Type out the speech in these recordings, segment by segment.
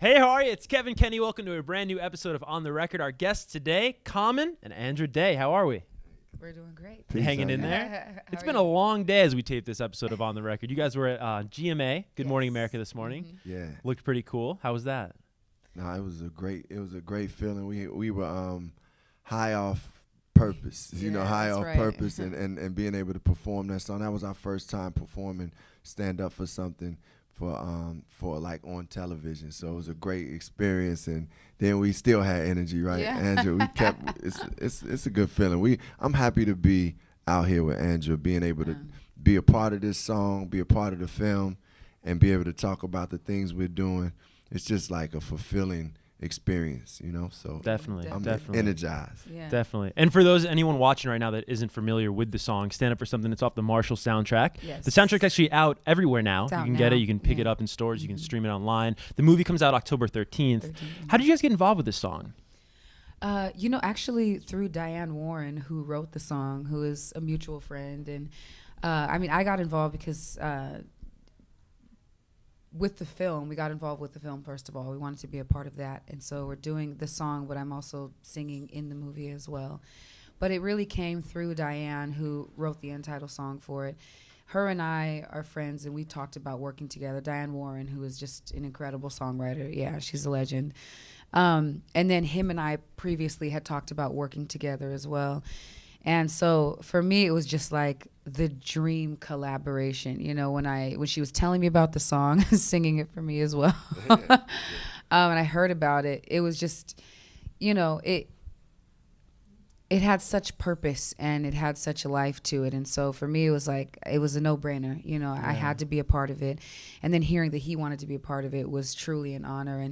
Hey, how are you? It's Kevin, Kenney. Welcome to a brand new episode of On the Record. Our guests today, Common and Andra Day. How are we? We're doing great. You hanging in there? It's been a long day as we tape this episode of On the Record. You guys were at GMA, Good Morning America, this morning. Mm-hmm. Yeah. Looked pretty cool. How was that? No, it was a great feeling. We were high off purpose, high off purpose and being able to perform that song. That was our first time performing stand up for something for like on television. So it was a great experience, and then we still had energy, right? Yeah. Andra, we kept it's a good feeling. I'm happy to be out here with Andra, being able to be a part of this song, be a part of the film, and be able to talk about the things we're doing. It's just like a fulfilling experience, so Definitely. I'm definitely energized. Yeah. Definitely. And for anyone watching right now that isn't familiar with the song, Stand Up for Something, it's off the Marshall soundtrack. Yes. The soundtrack's actually out everywhere now. It's You out can get now. it. You can pick it up in stores. You can stream it online. The movie comes out October 13th. How did you guys get involved with this song? Actually through Diane Warren, who wrote the song, who is a mutual friend. And I got involved because with the film, we got involved with the film, first of all. We wanted to be a part of that. And so we're doing the song, but I'm also singing in the movie as well. But it really came through Diane, who wrote the end title song for it. Her and I are friends, and we talked about working together. Diane Warren, who is just an incredible songwriter. Yeah, she's a legend. And then him and I previously had talked about working together as well. And so for me, it was just like the dream collaboration, when she was telling me about the song, singing it for me as well. And I heard about it, it was just, it had such purpose and it had such a life to it. And so for me, it was a no-brainer, I had to be a part of it. And then hearing that he wanted to be a part of it was truly an honor.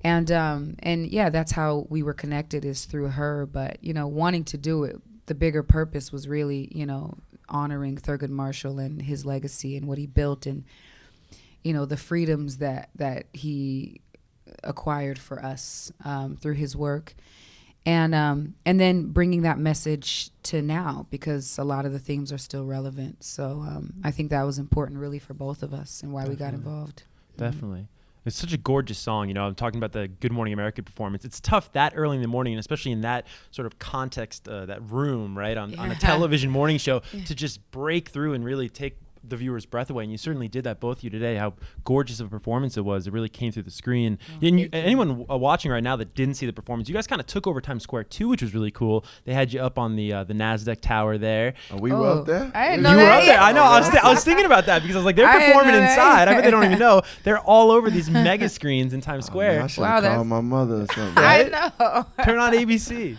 And yeah, that's how we were connected, is through her. But, wanting to do it, the bigger purpose was really, honoring Thurgood Marshall and his legacy and what he built, and, the freedoms that he acquired for us through his work. And then bringing that message to now, because a lot of the themes are still relevant. So I think that was important really for both of us, and why we got involved. Definitely. It's such a gorgeous song. I'm talking about the Good Morning America performance. It's tough that early in the morning, and especially in that sort of context, that room, right, on a television morning show, to just break through and really take the viewer's breath away. And you certainly did that, both of you today. How gorgeous of a performance it was. It really came through the screen. And anyone watching right now that didn't see the performance, you guys kind of took over Times Square too, which was really cool. They had you up on the NASDAQ tower there. We were up there? I didn't know You that were up there. I know. Oh, I was thinking about that because I was like, they're performing inside. I bet they don't even know. They're all over these mega screens in Times Square. I should have called my mother or something. I know. Turn on ABC.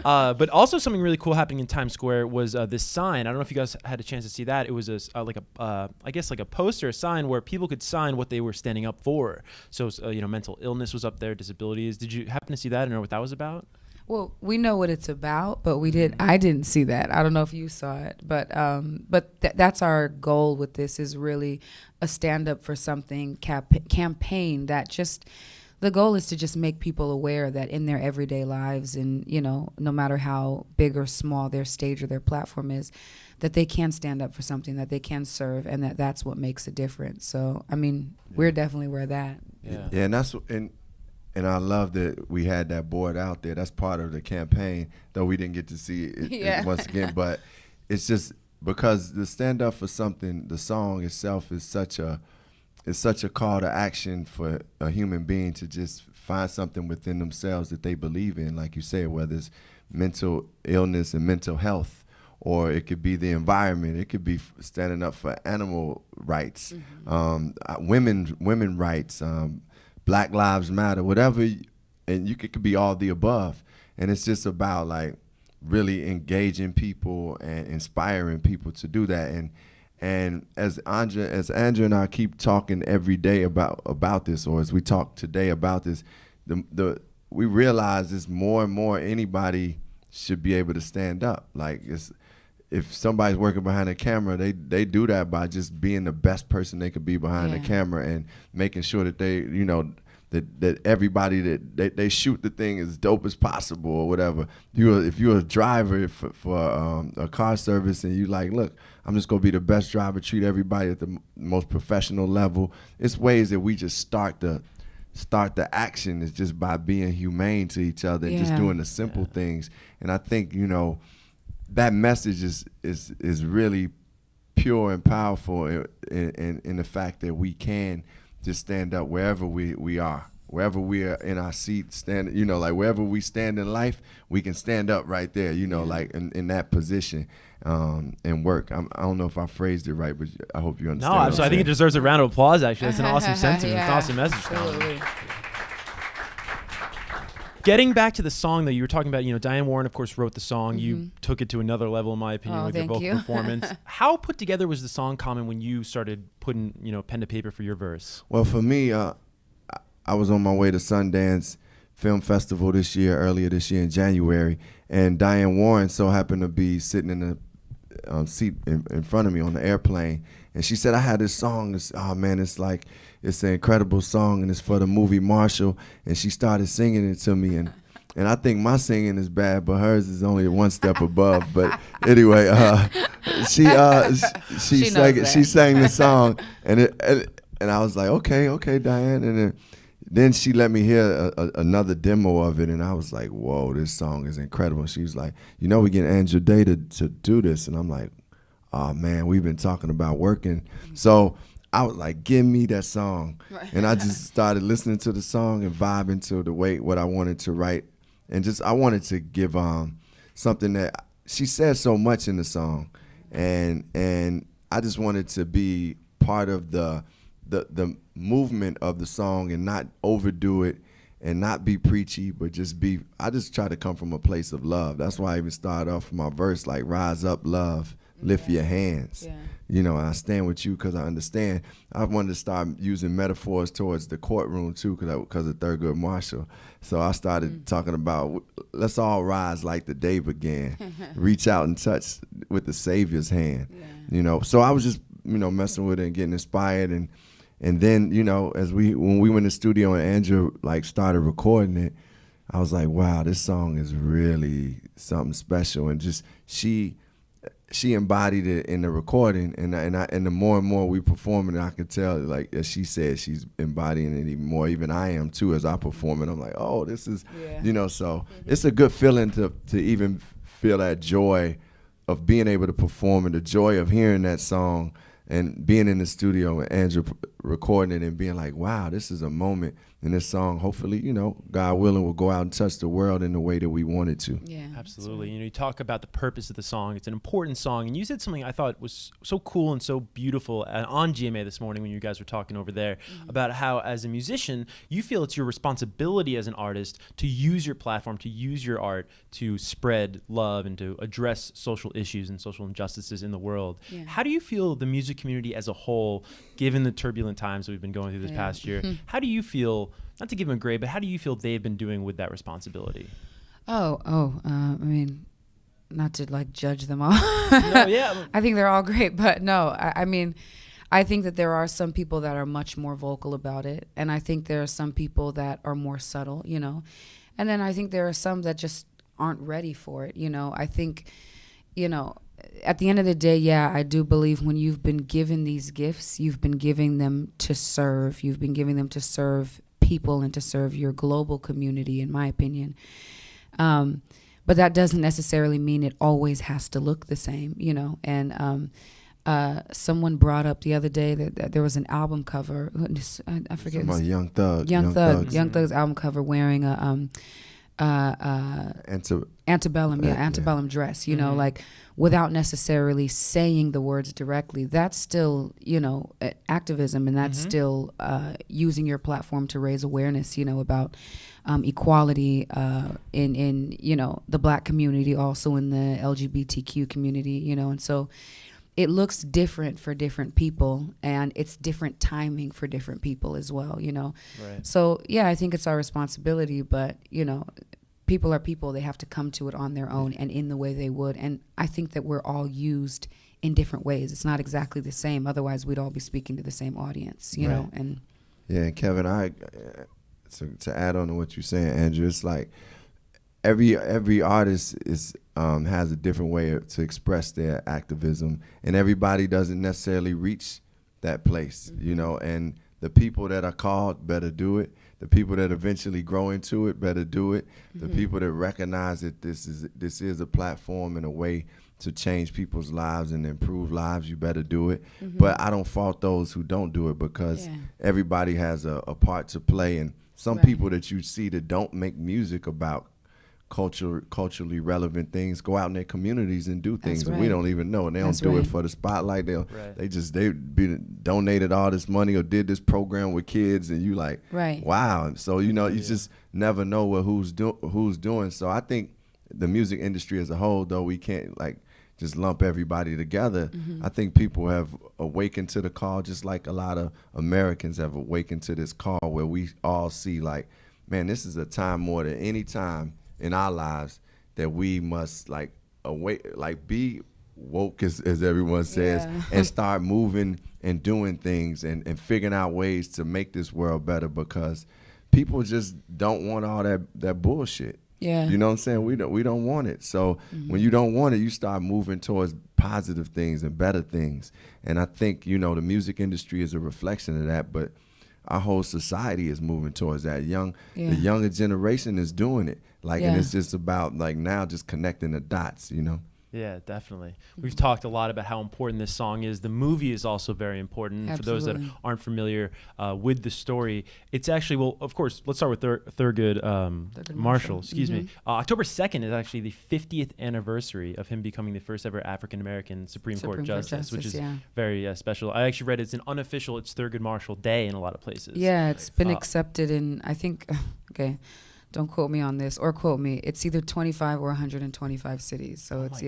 But also something really cool happening in Times Square was this sign. I don't know if you guys had a chance to see that. It was like a poster, a sign where people could sign what they were standing up for. So, mental illness was up there, disabilities. Did you happen to see that and know what that was about? Well, we know what it's about, but I didn't see that. I don't know if you saw it, but that's our goal with this, is really a stand up for something campaign that just, the goal is to just make people aware that in their everyday lives, and, no matter how big or small their stage or their platform is, that they can stand up for something, that they can serve, and that's what makes a difference. So, we're definitely where that. Yeah. Yeah, and I love that we had that board out there. That's part of the campaign, though we didn't get to see it once again. But it's just because the stand up for something, the song itself is such a call to action for a human being to just find something within themselves that they believe in, like you said, whether it's mental illness and mental health, or it could be the environment. It could be standing up for animal rights, women rights, Black Lives Matter, whatever. And it could be all the above. And it's just about like really engaging people and inspiring people to do that. And as Andra and I keep talking every day about this, or as we talk today about this, we realize it's more and more anybody should be able to stand up. Like, if somebody's working behind a camera, they do that by just being the best person they could be behind the camera, and making sure that they, that everybody that they shoot the thing as dope as possible, or whatever. If you're a driver for a car service, and you like, look, I'm just gonna be the best driver, treat everybody at the most professional level. It's ways that we just start start the action is just by being humane to each other and just doing the simple things. And I think, you know, that message is really pure and powerful in the fact that we can just stand up wherever we are. Wherever we are in our seat, stand, you know, like wherever we stand in life, we can stand up right there, you know, like in that position and work. I don't know if I phrased it right, but I hope you understand. No, absolutely. I think it deserves a round of applause, actually. That's an awesome sentiment. It's an awesome message. Absolutely. Getting back to the song, though, you were talking about, you know, Diane Warren, of course, wrote the song. You took it to another level, in my opinion, with your vocal performance. How put together was the song, Common, when you started putting, you know, pen to paper for your verse? Well, for me, I was on my way to Sundance Film Festival earlier this year in January, and Diane Warren so happened to be sitting in the seat in front of me on the airplane, and she said, I had this song, it's an incredible song, and it's for the movie Marshall, and she started singing it to me, and I think my singing is bad, but hers is only one step above. But anyway, she sang the song, and I was like, okay, Diane, and then she let me hear another demo of it, and I was like, whoa, this song is incredible. She was like, you know, we get Andra Day to do this, and I'm like, oh man, we've been talking about working. So I was like, give me that song. Right. And I just started listening to the song and vibing to what I wanted to write. And I wanted to give something that she said so much in the song. And I just wanted to be part of the movement of the song and not overdo it and not be preachy, but I just try to come from a place of love. That's why I even started off my verse like, rise up, love, lift your hands. Yeah. You know, I stand with you because I understand. I wanted to start using metaphors towards the courtroom too because of Thurgood Marshall. So I started talking about, let's all rise like the day began. Reach out and touch with the Savior's hand. Yeah. You know, so I was just, you know, messing with it and getting inspired. And then, you know, when we went in the studio and Andra like started recording it, I was like, wow, this song is really something special. And just she embodied it in the recording, and the more and more we perform it, I could tell, like as she said, she's embodying it even more. Even I am too as I perform it. I'm like, oh, this is, you know. So it's a good feeling to even feel that joy of being able to perform and the joy of hearing that song and being in the studio and Andra recording it and being like, wow, this is a moment in this song. Hopefully, you know, God willing, will go out and touch the world in the way that we want it to. Yeah, absolutely. You know, you talk about the purpose of the song. It's an important song. And you said something I thought was so cool and so beautiful on GMA this morning when you guys were talking over there about how, as a musician, you feel it's your responsibility as an artist to use your platform, to use your art to spread love and to address social issues and social injustices in the world. Yeah. How do you feel the music community as a whole, given the turbulent times that we've been going through this past year, how do you feel, not to give them a grade, but how do you feel they've been doing with that responsibility? I mean, not to like judge them all. No, yeah. I think they're all great, but no, I mean, I think that there are some people that are much more vocal about it, and I think there are some people that are more subtle, you know, and then I think there are some that just aren't ready for it, you know. I think, you know, at the end of the day, yeah, I do believe when you've been given these gifts, you've been giving them to serve. You've been giving them to serve people and to serve your global community, in my opinion. But that doesn't necessarily mean it always has to look the same, you know. And someone brought up the other day that there was an album cover. I forget. Young Thug. Young Thug's album cover wearing a antebellum dress, you know, like without necessarily saying the words directly. That's still, you know, activism, and that's still using your platform to raise awareness, you know, about equality in you know, the Black community, also in the LGBTQ community, you know. And so it looks different for different people, and it's different timing for different people as well, you know. Right. So yeah, I think it's our responsibility, but you know, people are people. They have to come to it on their own and in the way they would. And I think that we're all used in different ways. It's not exactly the same. Otherwise, we'd all be speaking to the same audience, you know. And yeah, Kevin, to add on to what you're saying, Andrew, it's like every artist has a different way to express their activism, and everybody doesn't necessarily reach that place, you know. And the people that are called better do it. The people that eventually grow into it better do it. The Mm-hmm. people that recognize that this is a platform and a way to change people's lives and improve lives, you better do it. Mm-hmm. But I don't fault those who don't do it, because everybody has a part to play. And some Right. people that you see that don't make music about culturally relevant things go out in their communities and do things that we right. don't even know, and they That's don't do right. it for the spotlight. Right. They donated all this money or did this program with kids, and you like, Right. wow. So you just never know who's doing. So I think the music industry as a whole, though we can't like just lump everybody together. Mm-hmm. I think people have awakened to the call, just like a lot of Americans have awakened to this call, where we all see like, man, this is a time more than any time in our lives that we must like be woke, as everyone says, and start moving and doing things and figuring out ways to make this world better, because people just don't want all that bullshit. Yeah. You know what I'm saying? We don't want it. So when you don't want it, you start moving towards positive things and better things. And I think, the music industry is a reflection of that, but our whole society is moving towards that. The younger generation is doing it. And it's just about like now just connecting the dots, Yeah, definitely. We've talked a lot about how important this song is. The movie is also very important. Absolutely. For those that aren't familiar with the story, it's actually, well, of course, let's start with Thurgood Marshall. Excuse me. October 2nd is actually the 50th anniversary of him becoming the first ever African-American Supreme Court Justice, which is very special. I actually read it's unofficial, it's Thurgood Marshall Day in a lot of places. Yeah, it's been accepted in, I think, okay, don't quote me on this, or quote me. It's either 25 or 125 cities. So it's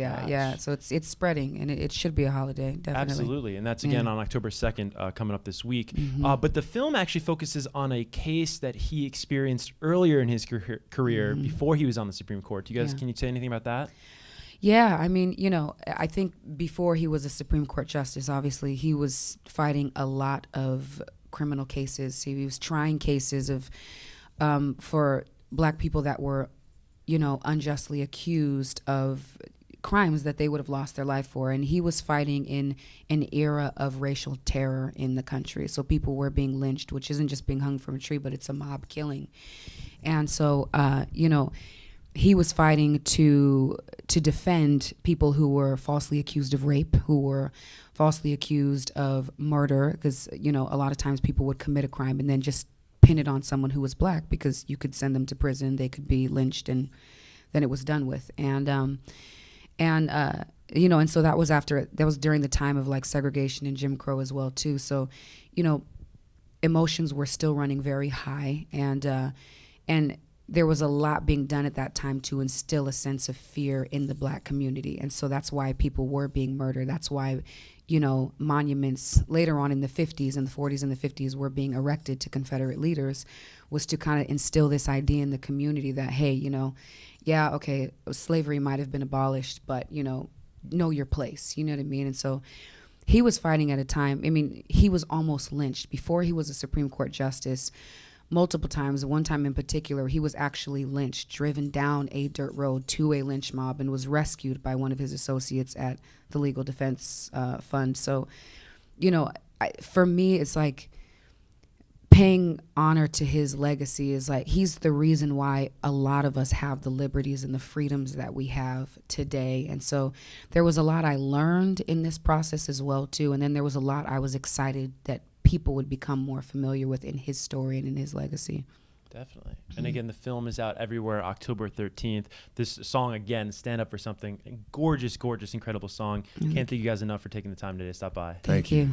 So it's spreading, and it should be a holiday. Definitely. Absolutely, and that's again on October 2nd, coming up this week. But the film actually focuses on a case that he experienced earlier in his career before he was on the Supreme Court. You guys, can you say anything about that? Yeah, I mean, I think before he was a Supreme Court justice, obviously he was fighting a lot of criminal cases. He was trying cases of for Black people that were, unjustly accused of crimes that they would have lost their life for. And he was fighting in an era of racial terror in the country. So people were being lynched, which isn't just being hung from a tree, but it's a mob killing. And so, he was fighting to defend people who were falsely accused of rape, who were falsely accused of murder, because, a lot of times people would commit a crime and then just pin it on someone who was Black, because you could send them to prison, they could be lynched, and then it was done with. And so that was during the time of like segregation and Jim Crow as well too. So, emotions were still running very high, and there was a lot being done at that time to instill a sense of fear in the Black community. And so that's why people were being murdered. That's why, monuments later on in the 50s and the 40s and the 50s were being erected to Confederate leaders, was to kind of instill this idea in the community that, hey, okay, slavery might have been abolished, but, know your place. You know what I mean? And so he was fighting at a time, he was almost lynched. Before he was a Supreme Court justice, multiple times, one time in particular, he was actually lynched, driven down a dirt road to a lynch mob, and was rescued by one of his associates at the Legal Defense Fund. So, for me, it's like paying honor to his legacy is like, he's the reason why a lot of us have the liberties and the freedoms that we have today. And so there was a lot I learned in this process as well, too. And then there was a lot I was excited that people would become more familiar with in his story and in his legacy. Definitely. And again, the film is out everywhere October 13th. This song, again, Stand Up for Something, gorgeous, incredible song. Can't thank you guys enough for taking the time today to stop by. Thank you.